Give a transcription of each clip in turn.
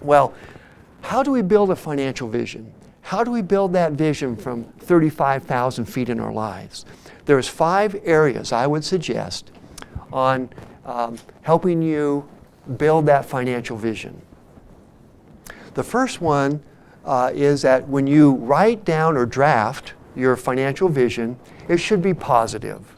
Well, how do we build a financial vision? How do we build that vision from 35,000 feet in our lives? There's 5 areas I would suggest on helping you build that financial vision. The first one is that when you write down or draft your financial vision, it should be positive.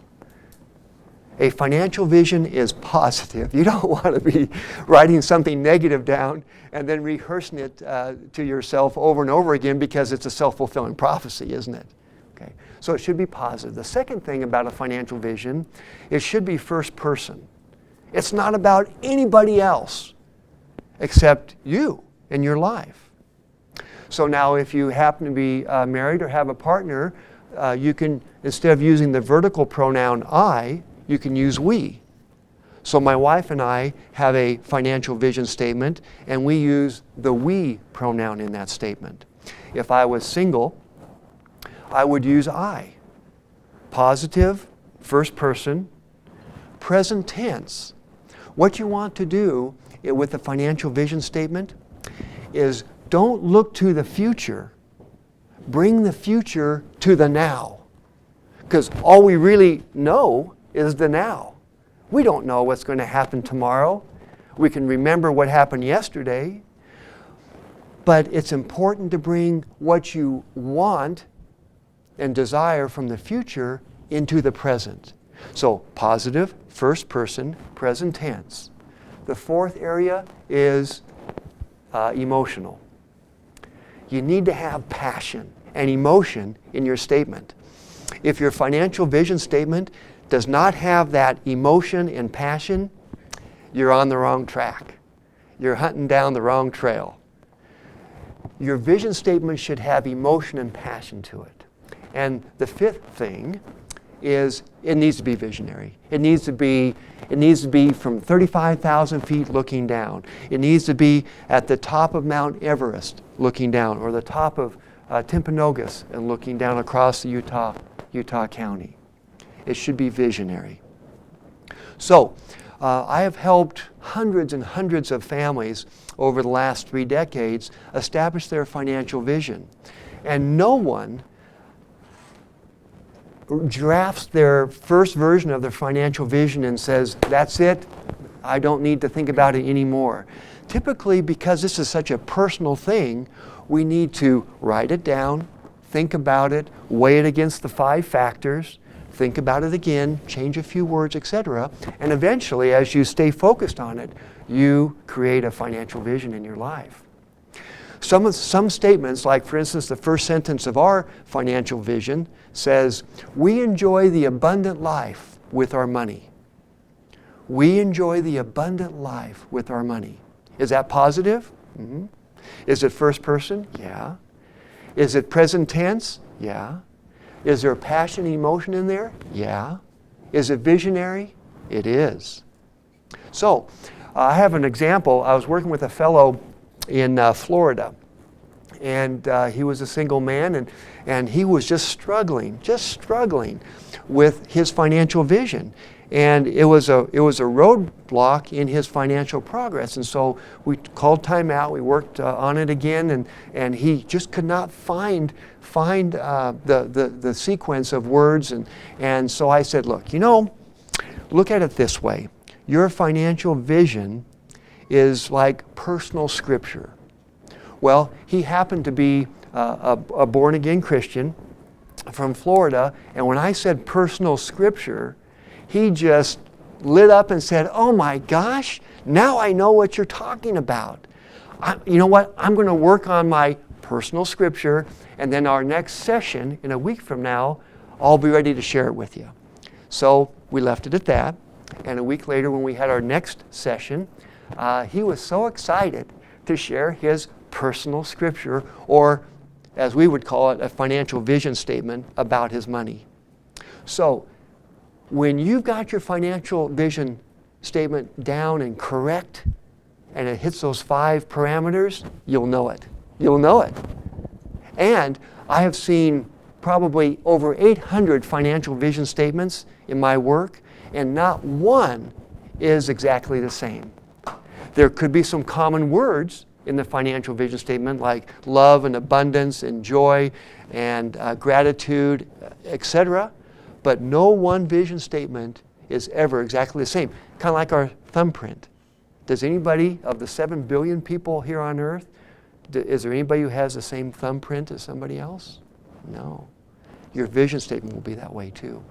A financial vision is positive. You don't want to be writing something negative down and then rehearsing it to yourself over and over again because it's a self-fulfilling prophecy, isn't it? Okay. So it should be positive. The second thing about a financial vision, it should be first person. It's not about anybody else except you and your life. So now if you happen to be married or have a partner, you can, instead of using the vertical pronoun I, you can use we. So my wife and I have a financial vision statement, and we use the we pronoun in that statement. If I was single, I would use I. Positive, first person, present tense. What you want to do with the financial vision statement is don't look to the future. Bring the future to the now. Because all we really know is the now. We don't know what's going to happen tomorrow. We can remember what happened yesterday. But it's important to bring what you want and desire from the future into the present. So positive, first person, present tense. The fourth area is emotional. You need to have passion and emotion in your statement. If your financial vision statement does not have that emotion and passion, you're on the wrong track. You're hunting down the wrong trail. Your vision statement should have emotion and passion to it. And the fifth thing is it needs to be visionary. It needs to be from 35,000 feet looking down. It needs to be at the top of Mount Everest looking down, or the top of Timpanogos and looking down across the Utah County. It should be visionary. So, I have helped hundreds and hundreds of families over the last 3 decades establish their financial vision. And no one drafts their first version of their financial vision and says, that's it, I don't need to think about it anymore. Typically, because this is such a personal thing, we need to write it down, think about it, weigh it against the 5 factors, think about it again, change a few words, etc. And eventually, as you stay focused on it, you create a financial vision in your life. Some statements, like for instance, the first sentence of our financial vision says, we enjoy the abundant life with our money. We enjoy the abundant life with our money. Is that positive? Mm-hmm. Is it first person? Yeah. Is it present tense? Yeah. Is there passion and emotion in there? Yeah. Is it visionary? It is. So, I have an example. I was working with a fellow in Florida, and he was a single man, and he was just struggling with his financial vision. And it was a roadblock in his financial progress. And so we called time out, we worked on it again, and he just could not find the sequence of words. And so I said, look at it this way. Your financial vision is like personal scripture. Well, he happened to be a born-again Christian from Florida, and when I said personal scripture, he just lit up and said, oh my gosh, now I know what you're talking about. You know what? I'm going to work on my personal scripture, and then our next session in a week from now, I'll be ready to share it with you. So we left it at that, and a week later when we had our next session, he was so excited to share his personal scripture, or as we would call it, a financial vision statement about his money. So, when you've got your financial vision statement down and correct, and it hits those 5 parameters, you'll know it. You'll know it. And I have seen probably over 800 financial vision statements in my work, and not one is exactly the same. There could be some common words in the financial vision statement, like love and abundance and joy and gratitude, etc. But no one vision statement is ever exactly the same. Kind of like our thumbprint. Does anybody of the 7 billion people here on earth, is there anybody who has the same thumbprint as somebody else? No. Your vision statement will be that way too.